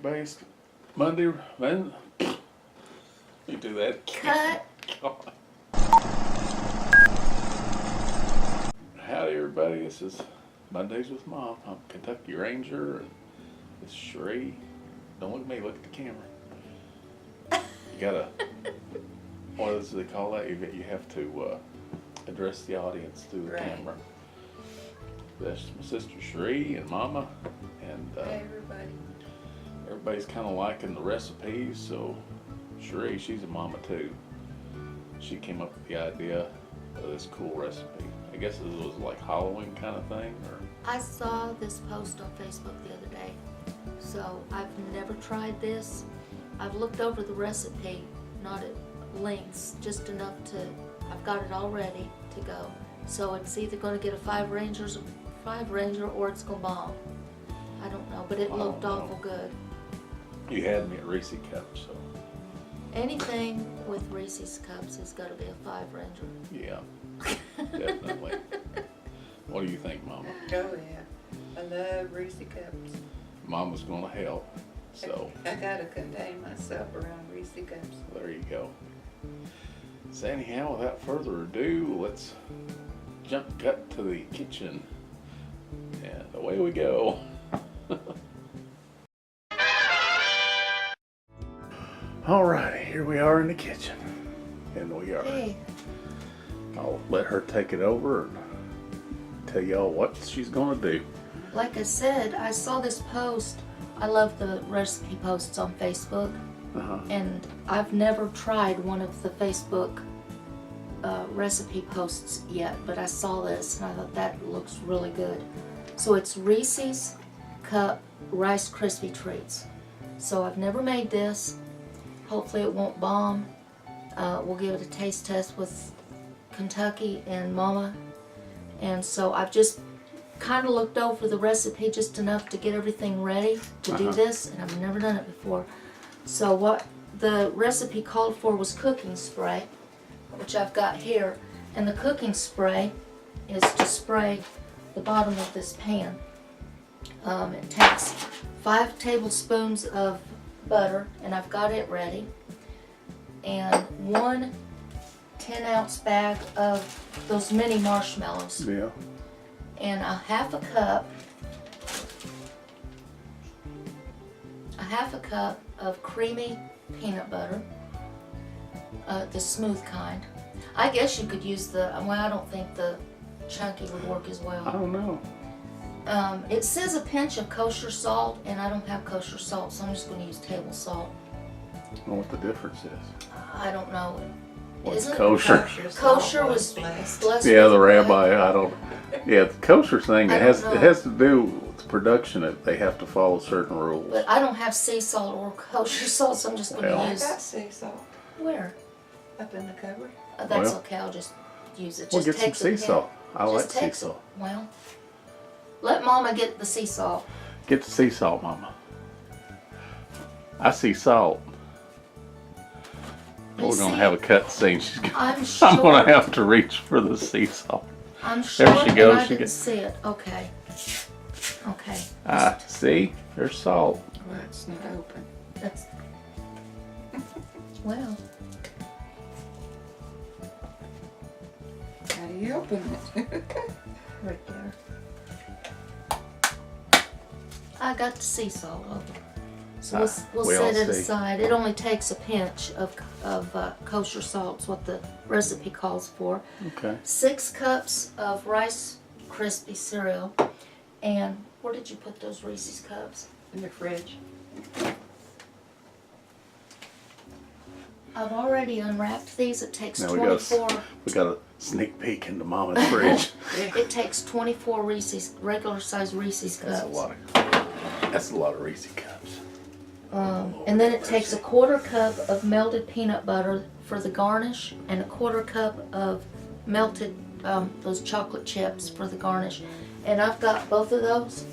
everybody. It's Monday, man. You do that. Cut. God. Howdy, everybody. This is Mondays with Mom. I'm Kentucky Ranger, and this is Cherie. Don't look at me. Look at the camera. You gotta. What does they call that? You have to address the audience through the camera. That's my sister Cherie and Mama, and Hey, everybody. everybody's kind of liking the recipes. So Cherie, she's a mama too. She came up with the idea of this cool recipe. I guess it was like Halloween kind of thing, or I saw this post on Facebook the other day, so I've never tried this. I've looked over the recipe, not at lengths, just enough to, I've got it all ready to go. So it's either going to get a 5 Ranger or it's going to bomb. I don't know, but it looked awful good. you had me at Reese cups, so Anything with Reese's cups has got to be a 5 Ranger. yeah, definitely. What do you think, Mama? Oh yeah, I love Reese cups. Mama's going to help, so I gotta contain myself around Reese cups. there you go. So anyhow, without further ado, let's cut to the kitchen, and away we go. Alrighty, here we are in the kitchen, and we are. Hey, I'll let her take it over and tell y'all what she's gonna do. like I said, I saw this post. I love the recipe posts on Facebook. And I've never tried one of the Facebook recipe posts yet, but I saw this and I thought that looks really good. So it's Reese's Cup Rice Krispie Treats. So I've never made this. Hopefully it won't bomb. We'll give it a taste test with Kentucky and Mama. And so I've just kind of looked over the recipe just enough to get everything ready to do this, and I've never done it before. So what the recipe called for was cooking spray, which I've got here. And the cooking spray is to spray the bottom of this pan. It takes 5 tablespoons of butter, and I've got it ready. And 1 10-ounce bag of those mini marshmallows. Yeah. And a half a cup of creamy peanut butter, the smooth kind. I guess you could use the, well, I don't think the chunky would work as I well. don't know. It says a pinch of kosher salt, and I don't have kosher salt, so I'm just going to use table salt. I don't know what the difference is. I don't know. What's Isn't kosher? Kosher was blessed Yeah, with the blood. rabbi. I don't. Yeah, the kosher thing. I It don't has. know. It has to do with the production. That they have to follow certain rules. But I don't have sea salt or kosher salt, so I'm just going to Well. I use. got sea salt Where? up in the cupboard. That's Well. okay. I'll just use it. We'll Just get some takes a sea pinch. salt. I like Just sea takes salt. Well, let Mama get the sea salt. Get the sea salt, Mama. I see salt. You We're gonna see? have a cut scene. She's gonna, I'm sure. I'm gonna have to reach for the sea salt. I'm sure. There she goes. And I She didn't gets- see it. Okay. Okay. See, there's salt. Well, it's not open. That's. Well, How do you open it? right there. I got the sea salt over. So we'll we all set it see. aside. It only takes a pinch of kosher salt. It's what the recipe calls for. Okay. 6 cups of Rice Krispie cereal. And where did you put those Reese's cups? In the fridge. I've already unwrapped these. It takes Now we got 24. we got a sneak peek into Mama's fridge. It takes 24 Reese's, regular size Reese's cups. That's a lot of Reese cups. And then it takes a 1/4 cup of melted peanut butter for the garnish, and a 1/4 cup of melted those chocolate chips for the garnish. And I've got both of those.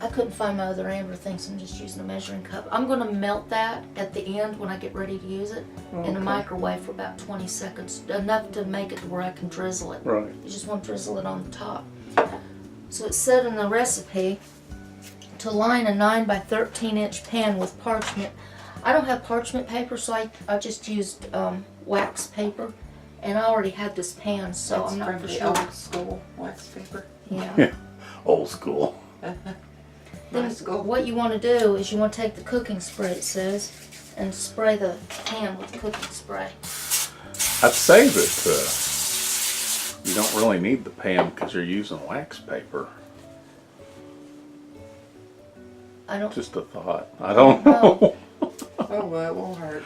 I couldn't find my other amber thing, so I'm just using a measuring cup. I'm going to melt that at the end when I get ready to use it in the microwave for about 20 seconds, enough to make it to where I can drizzle it. Right. You just want to drizzle it on the top. So it said in the recipe to line a 9 by 13 inch pan with parchment. I don't have parchment paper, so I just used wax paper, and I already had this pan, so That's I'm not from for the sure. old school wax paper. Yeah. Old school. Then My school. what you want to do is you want to take the cooking spray, it says, and spray the pan with cooking spray. I'd say that you don't really need the pan because you're using wax paper. I don't. Just a thought. I don't know. Oh, well, it won't hurt.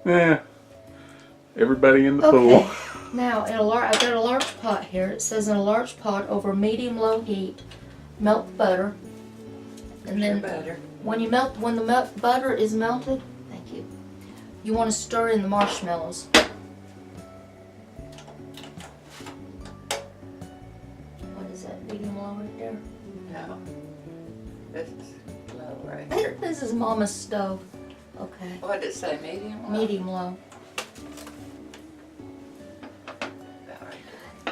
Yeah. Everybody in the Okay. pool. Now, I've got a large pot here. It says in a large pot over medium-low heat, melt the butter, and then Butter. when the butter is melted, thank you. You want to stir in the marshmallows. What is that? Medium-low right there. No. This is low right here. This is Mama's stove. Okay. What did it say? Medium? Medium-low. Alright.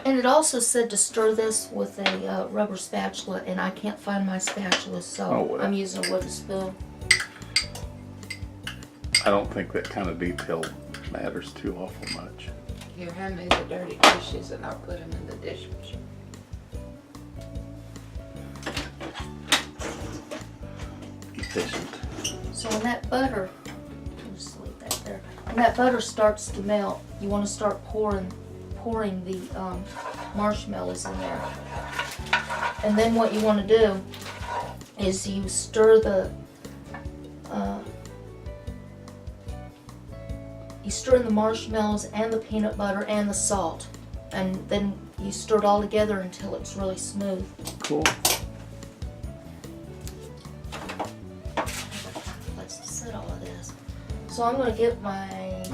And it also said to stir this with a rubber spatula, and I can't find my spatula, so Oh, well. I'm using a wooden spoon. I don't think that kind of detail matters too awful much. Here, hand me the dirty dishes and I'll put them in the dishwasher. Efficient. So when that butter, I'll just leave that there. When that butter starts to melt, you want to start pouring the marshmallows in there. And then what you want to do is you stir in the marshmallows and the peanut butter and the salt, and then you stir it all together until it's really smooth. Cool. Let's set all of this. So I'm going to get my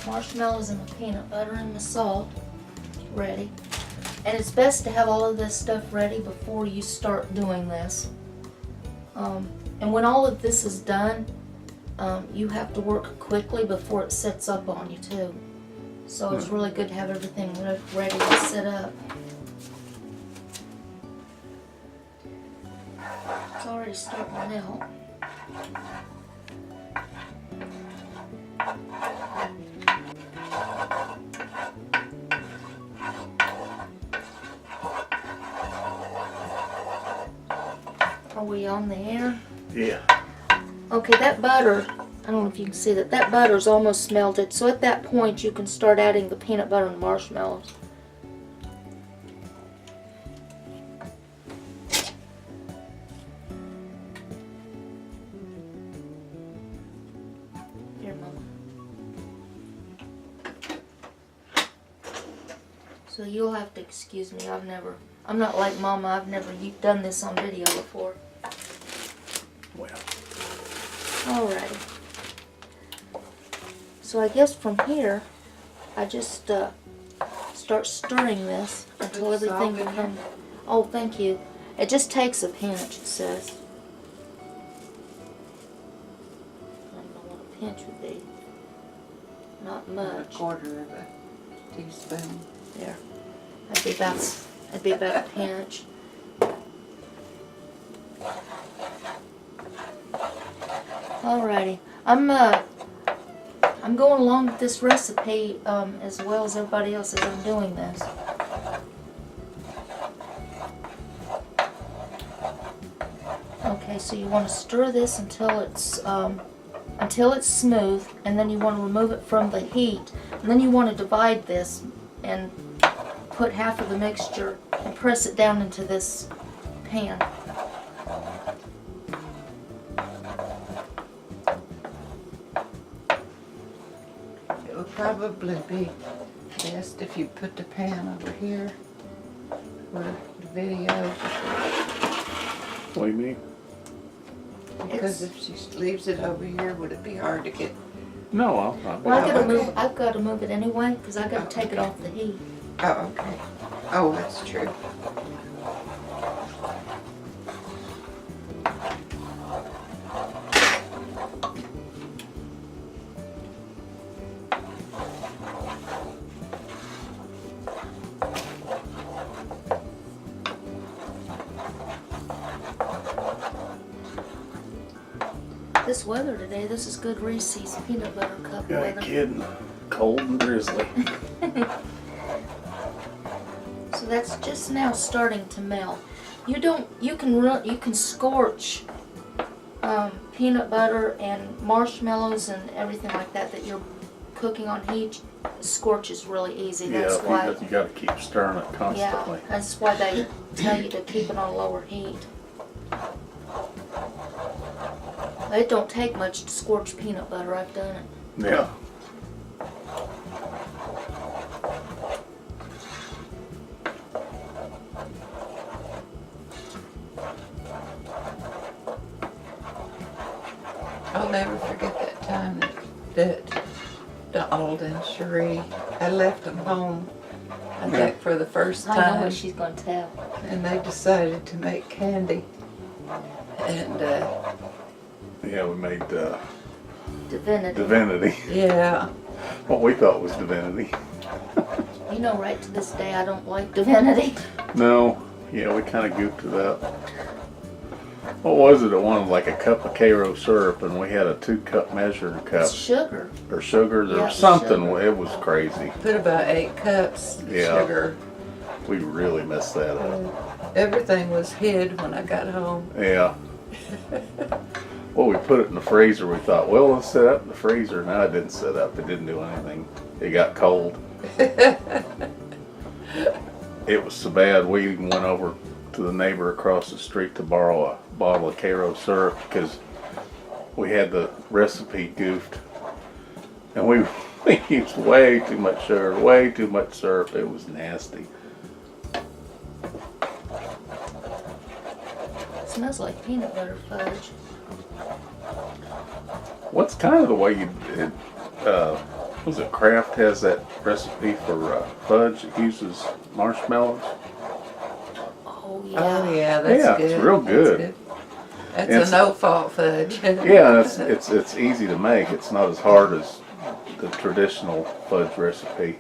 marshmallows and the peanut butter and the salt ready. And it's best to have all of this stuff ready before you start doing this. And when all of this is done, you have to work quickly before it sets up on you too. So it's really good to have everything ready to set up. It's already starting to melt. Are we on the air? Yeah. Okay, that butter, I don't know if you can see that, that butter's almost melted. So at that point you can start adding the peanut butter and marshmallows. Here, Mama. So you'll have to excuse me, I'm not like Mama, I've never done this on video before. Well. Alrighty. So I guess from here, I just start stirring this until everything becomes... Oh, thank you. It just takes a pinch, it says. I don't know what a pinch would be. Not much. A quarter of a teaspoon. There. That'd be about a pinch. Alrighty. I'm going along with this recipe as well as everybody else as I'm doing this. Okay, so you want to stir this until it's smooth, and then you want to remove it from the heat, and then you want to divide this and put half of the mixture and press it down into this pan. It would probably be best if you put the pan over here for the video, What do you mean? because if she leaves it over here, would it be hard to get? No, Well, Okay. I've got to move it anyway because I got to take it off the heat. Oh, okay. Oh, that's true. this weather today. This is good Reese's peanut butter cup Yeah, weather. kidding. Cold and drizzly. So that's just now starting to melt. You can scorch peanut butter and marshmallows and everything like that you're cooking on heat. Scorch is really easy. That's why you got to keep stirring it constantly. Yeah, that's why they tell you to keep it on lower heat. It don't take much to scorch peanut butter. I've done it. Yeah. I'll never forget that time that Donald and Cherie, I left them home, I think for the first I know time, what she's going to tell. and they decided to make candy. And Yeah, we made Divinity. Divinity. yeah, What we thought was Divinity. You know, right to this day, I don't like Divinity. No. Yeah, we kind of goofed it up. What was it? It wanted like a cup of Cairo syrup, and we had a 2-cup measuring cup. It's sugar. Or sugar, Yeah, or something. sugar. It was crazy. put about 8 cups of Yeah. sugar. We really messed that up. Everything was hid when I got home. Yeah. Well, we put it in the freezer. We thought, well, let's set up in the freezer. No, it didn't set up. It didn't do anything. It got cold. It was so bad, we even went over to the neighbor across the street to borrow a bottle of Cairo syrup because we had the recipe goofed. And we used way too much sugar, way too much syrup. It was nasty. It smells like peanut butter fudge. What's kind of the way you did, was it Kraft has that recipe for fudge? It uses marshmallows. Oh, yeah. Oh yeah, that's Yeah, good. it's real That's good. That's It's- a no-fault fudge. Yeah, it's easy to make. It's not as hard as the traditional fudge recipe.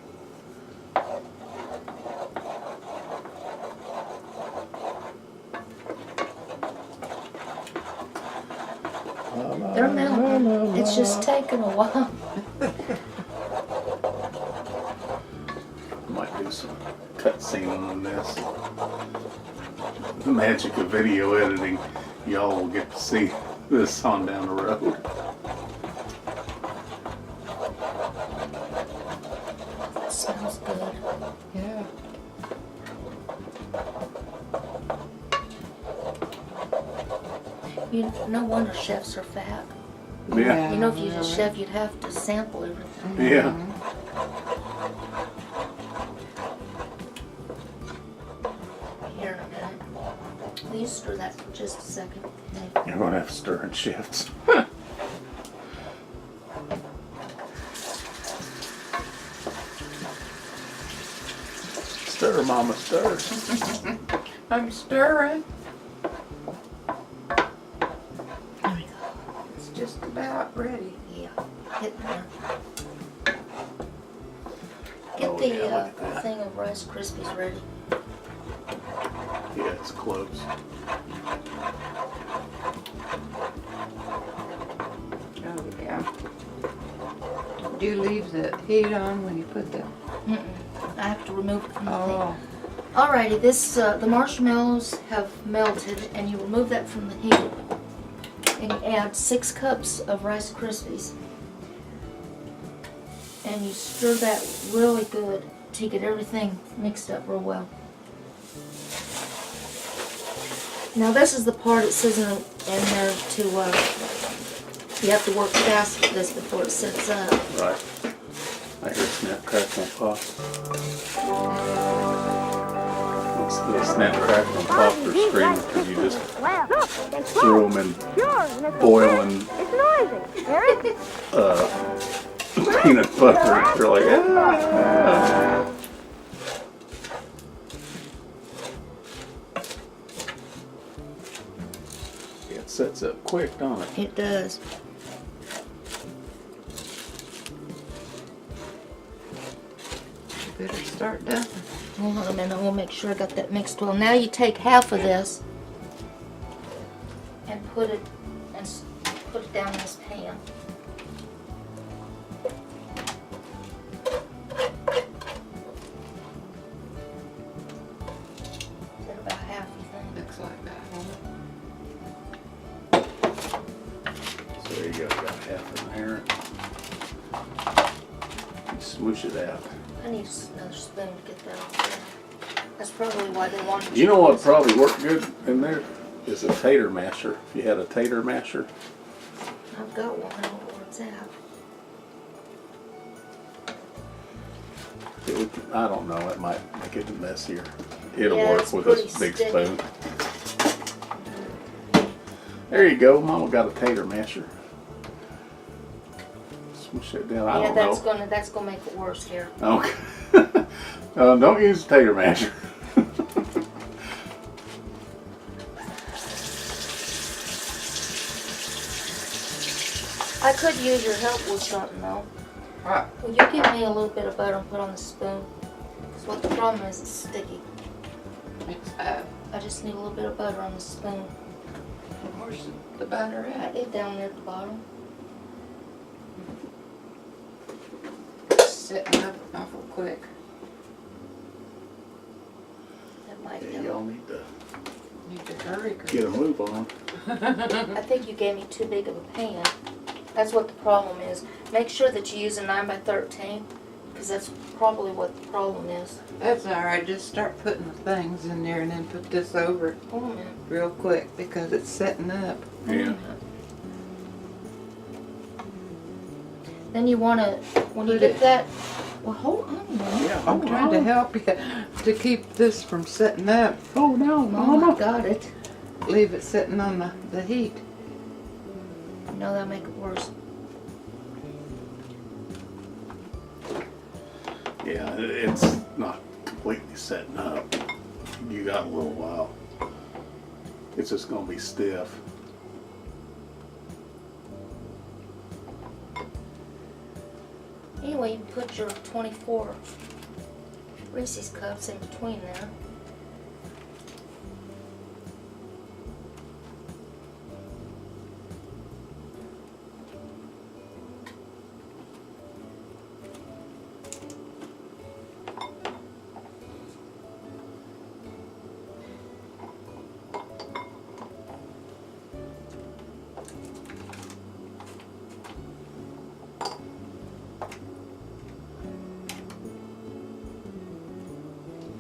They're melting. It's just taking a while. Might do some cutscene on this. The magic of video editing. Y'all will get to see this on down the road. It smells good. Yeah. No wonder chefs are fat. Yeah. You know, if you was a chef, you'd have to sample everything. Yeah. Here in a minute. Will you stir that for just a second? You're gonna have stirring shifts. Stir, Mama, stir. I'm stirring. There we go. It's just about ready. Yeah, hit there. Get Oh, the yeah, look at that. thing of Rice Krispies ready. Yeah, it's close. Oh yeah. Do you leave the heat on when you put the? Mm-mm. I have to remove it from the thing. Oh. Alrighty, this the marshmallows have melted, and you remove that from the heat, and you add 6 cups of Rice Krispies, and you stir that really good to get everything mixed up real well. Now this is the part it says in there to you have to work fast with this before it sets up. Right. I hear snap, crackle, and pop. What's the snap, crackle, and pop for screaming because you just threw them in boiling peanut butter. They're like, ah. It sets up quick, don't it? It does. You better start dumping. Hold on a minute, we'll make sure I got that mixed well. Now you take half of this and put it and put it down in this pan. Is that about half, you think? Looks like that. So there you go, got half in there. Smoosh it out. I need another spoon to get that off there. That's probably why they wanted You know what probably worked good in there? Is a tater masher. If you had a tater masher. I've got one. I don't know where it's at. It would, I don't know, it might make it messier. It'll Yeah, work it's with pretty this big sticky. spoon. There you go, Mama got a tater masher. Smoosh it down, I Yeah, don't know. that's gonna make it worse here. Okay. Don't use a tater masher. I could use your help with something though. Right. Will you give me a little bit of butter and put on the spoon? Because what the problem is, it's sticky. It's I just need a little bit of butter on the spoon. where's the butter at? It's down there at the bottom. Sitting up awful quick. That might Yeah, help. y'all need to Need to hurry, get a move on. I think you gave me too big of a pan. That's what the problem is. Make sure that you use a 9x13, because that's probably what the problem is. That's alright, just start putting the things in there and then put this over it Hold on a minute. real quick because it's setting up. Yeah. Then you want to, when you Put get it- that, well, hold on a minute. Yeah, I'm trying to help you to keep this from setting up. Oh no, Mama Mama. got it. Leave it sitting on the heat. No, that'll make it worse. Yeah, it's not completely setting up. You got a little while. It's just gonna be stiff. Anyway, you can put your 24 Reese's cups in between there.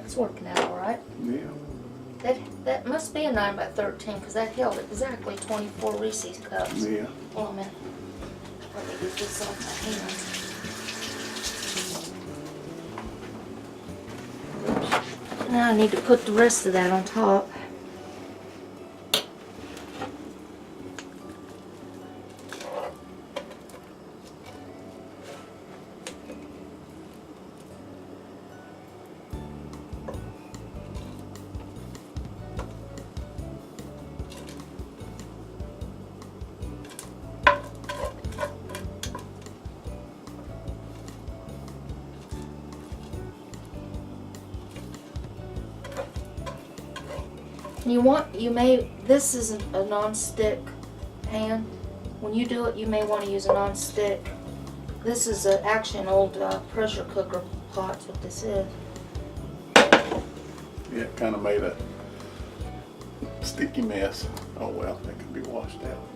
It's working out all right. Yeah. That must be a 9x13 because that held exactly 24 Reese's cups. Yeah. Hold on a minute. Let me get this off my hands. Now I need to put the rest of that on top. This is a non-stick pan. When you do it, you may want to use a non-stick. This is actually an old pressure cooker pot, that's what this is. Yeah, it kind of made a sticky mess. Oh well, that can be washed out.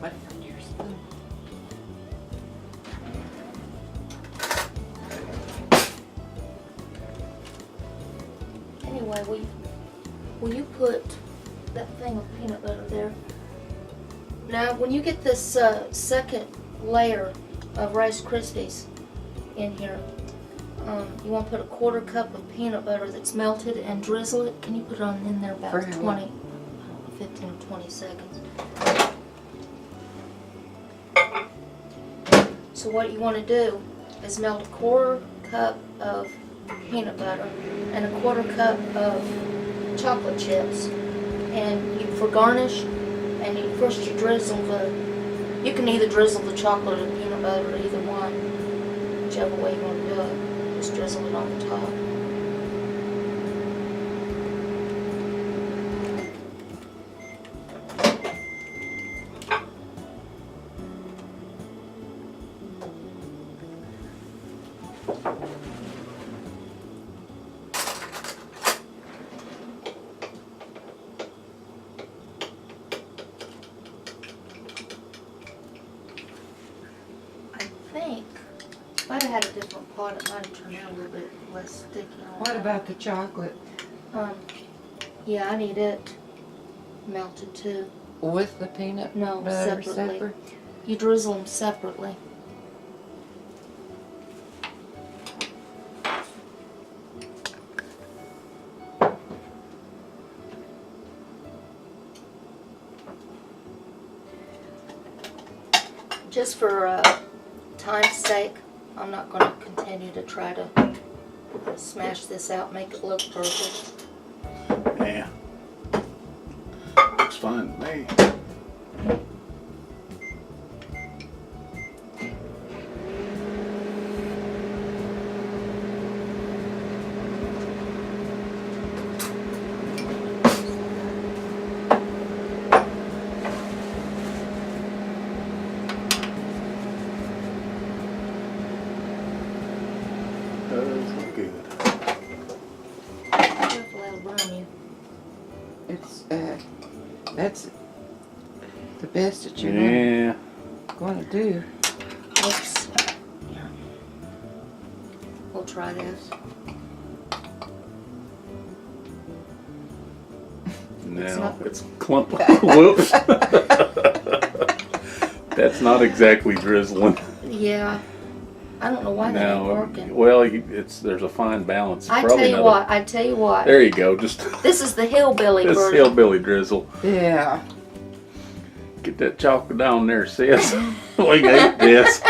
What on your spoon? Anyway, will you put that thing of peanut butter there? Now, when you get this second layer of Rice Krispies in here, you want to put a 1/4 cup of peanut butter that's melted and drizzle it. Can you put it on in there about For how 20, 15 or 20 seconds? So what you want to do is melt a 1/4 cup of peanut butter and a 1/4 cup of chocolate chips, and for garnish, and first you drizzle you can either drizzle the chocolate or peanut butter, or either one, whichever way you want to do it. Just drizzle it on the top. I think if I'd have had a different pot, it might have turned out a little bit less sticky. What about the chocolate? Yeah, I need it melted too. With the peanut No, butter separately. separate? You drizzle them separately. Just for time's sake, I'm not going to continue to try to smash this out, make it look perfect. Yeah. Looks fine to me. Does look good. Careful, that'll burn you. It's, that's the best that you're Yeah. going to do. Oops. Yeah. We'll try this. No, it's clump. Whoops. That's not exactly drizzling. Yeah. I don't know why that ain't No, working. well, there's a fine balance. I Probably tell you not what. I tell you what. There you go. Just This is the hillbilly this version. hillbilly drizzle. Yeah. Get that chocolate down there, sis. We ate this.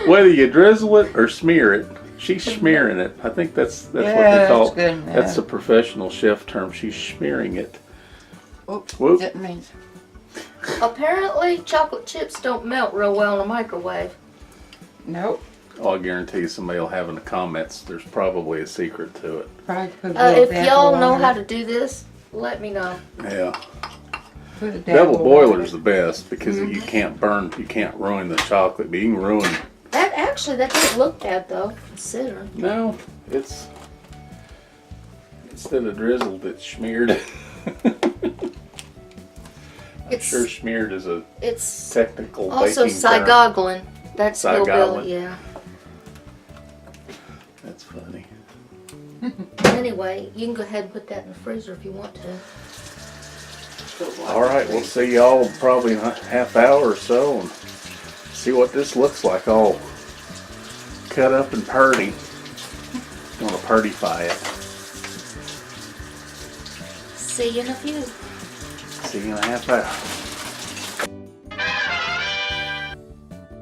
Whether you drizzle it or smear it, she's smearing it. I think that's what they call good it. That's a professional chef term. She's smearing it. Oops, Whoop. that means Apparently, chocolate chips don't melt real well in a microwave. nope. Oh, I guarantee you somebody will have in the comments. There's probably a secret to it. Probably put a little If dab y'all of know water. how to do this, let me know. Yeah. Put a dab Double of boiler's the water. best because you can't burn, you can't ruin the chocolate, but you can ruin. That doesn't look bad though, considering. No, it's instead of drizzled, it's smeared. I'm It's sure smeared is a it's technical also baking term. Saigoglin. That's Saigoglin. hillbilly, yeah. That's funny. Anyway, you can go ahead and put that in the freezer if you want to. All right, we'll see y'all probably in a half hour or so and see what this looks like. All cut up and purdy. Want to purdyfy it. See you in a few. See you in a half hour.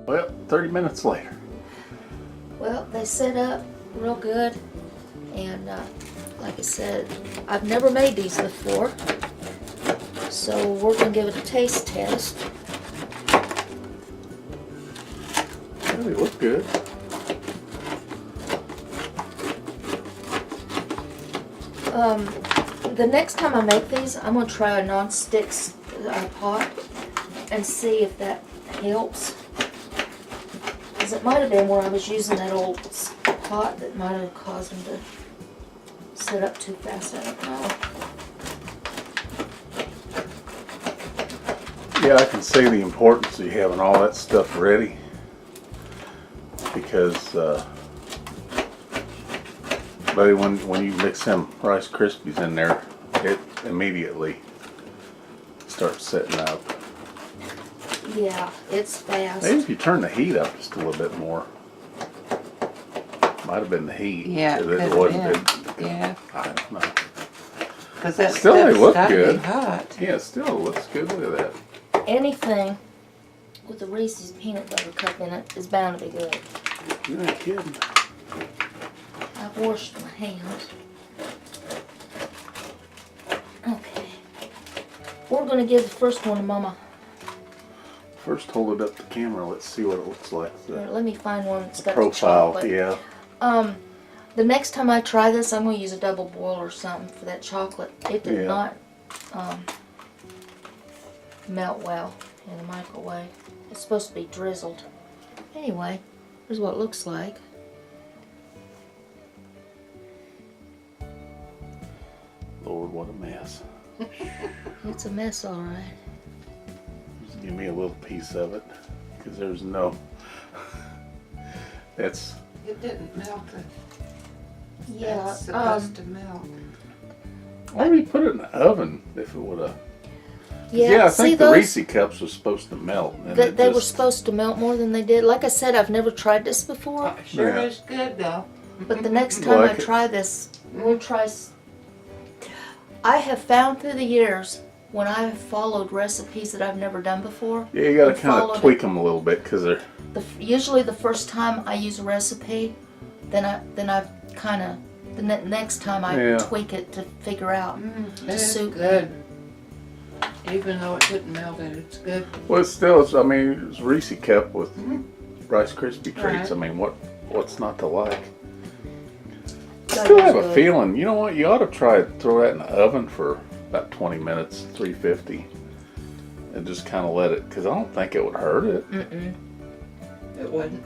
Well, 30 minutes later. Well, they set up real good, and like I said, I've never made these before, so we're gonna give it a taste test. Yeah, they look good. The next time I make these, I'm gonna try a non-stick pot and see if that helps. Because it might have been where I was using that old pot that might have caused them to set up too fast. I don't know. Yeah, I can see the importance of having all that stuff ready because buddy, when you mix them Rice Krispies in there, it immediately starts setting up. Yeah, it's fast. Maybe if you turn the heat up just a little bit more. Might have been the heat. Yeah, If it it could wasn't. have been. Yeah. I don't know. Because that Still, they stuff's look gotta be good. hot. Yeah, still it looks good. Look at that. Anything with a Reese's peanut butter cup in it is bound to be good. You're not kidding. I've washed my hands. Okay. We're gonna give the first one to Mama. First, hold it up to the camera. Let's see what it looks like. Here, The let me find one that's got the profile, chocolate. yeah. The next time I try this, I'm gonna use a double boil or something for that chocolate. It did Yeah. not melt well in the microwave. It's supposed to be drizzled. Anyway, Here's what it looks like. Lord, what a mess. It's a mess, all right. Just give me a little piece of it, because there's no. That's. It didn't melt it. Yeah. It's supposed to melt. Why would you put it in the oven if it would have? Yeah, I see think the those? Reese cups was supposed to melt. And They were supposed to melt more than they did. Like I said, I've never tried this before. Sure Yeah. is good though. But the next time Like I it. try this, we'll try. I have found through the years when I have followed recipes that I've never done before. Yeah, you got to and kind followed of tweak them a little bit because they're. Usually the first time I use a recipe, then I kind of the next time I Yeah. tweak it to figure out to It's suit me. good. Even though it didn't melt it, it's good. Well, I mean, it's Reese cup with Rice Krispie treats. Right. I mean, what's not to like? I That still was have a good. feeling. You know what? You ought to try it. Throw that in the oven for about 20 minutes, 350, and just kind of let it. Because I don't think it would hurt it. It wouldn't.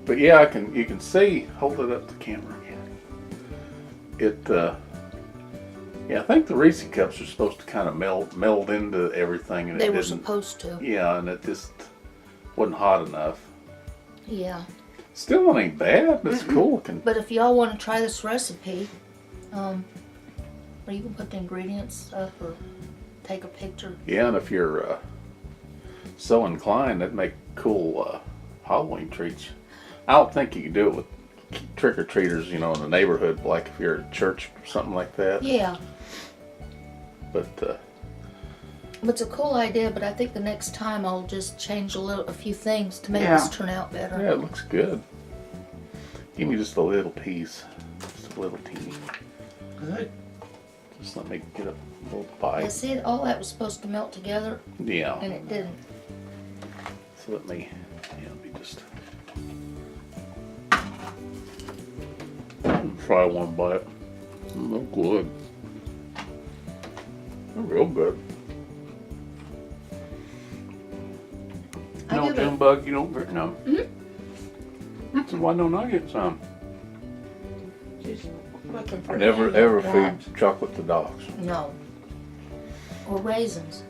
But yeah, you can see. Hold it up to the camera again. Yeah, I think the Reese cups are supposed to kind of meld into everything, and They it were didn't. supposed to. Yeah, and it just wasn't hot enough. Yeah. Still ain't bad. It's cool. But if y'all want to try this recipe, or you can put the ingredients up or take a picture. Yeah, and if you're so inclined, that'd make cool Halloween treats. I don't think you could do it with trick-or-treaters, you know, in the neighborhood, like if you're at church or something like that. Yeah. But It's a cool idea, but I think the next time I'll just change a few things to make Yeah. this turn out better. yeah, it looks good. Give me just a little piece. Just a little teeny. Good. Just let me get a little I bite. see all that was supposed to melt together, Yeah. and it didn't. So let me just try one bite. They're good. They're real good. I No, give it- June bug, you don't get none. So why don't I get some? Just looking for I never any ever dogs. feed chocolate to dogs. No. Or raisins.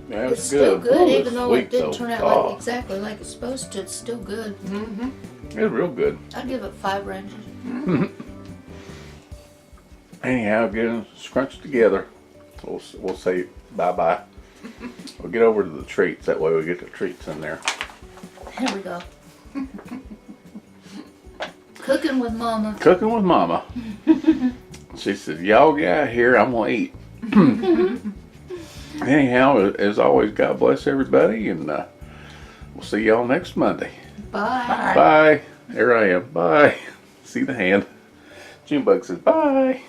Yeah, It's still good, Ooh, even it's though sweet, it didn't though. turn out Oh, like exactly like it's supposed to. It's still good. It's real good. I'd give it 5 Rangers. Anyhow, get them scrunched together. We'll say bye-bye. We'll get over to the treats. That way we get the treats in there. Here we go. Cooking with Mama. Cooking with Mama. She said, y'all get out of here. I'm going to eat. Anyhow, as always, God bless everybody. And we'll see y'all next Monday. Bye. Bye. There I am. Bye. See the hand. Junebug says bye.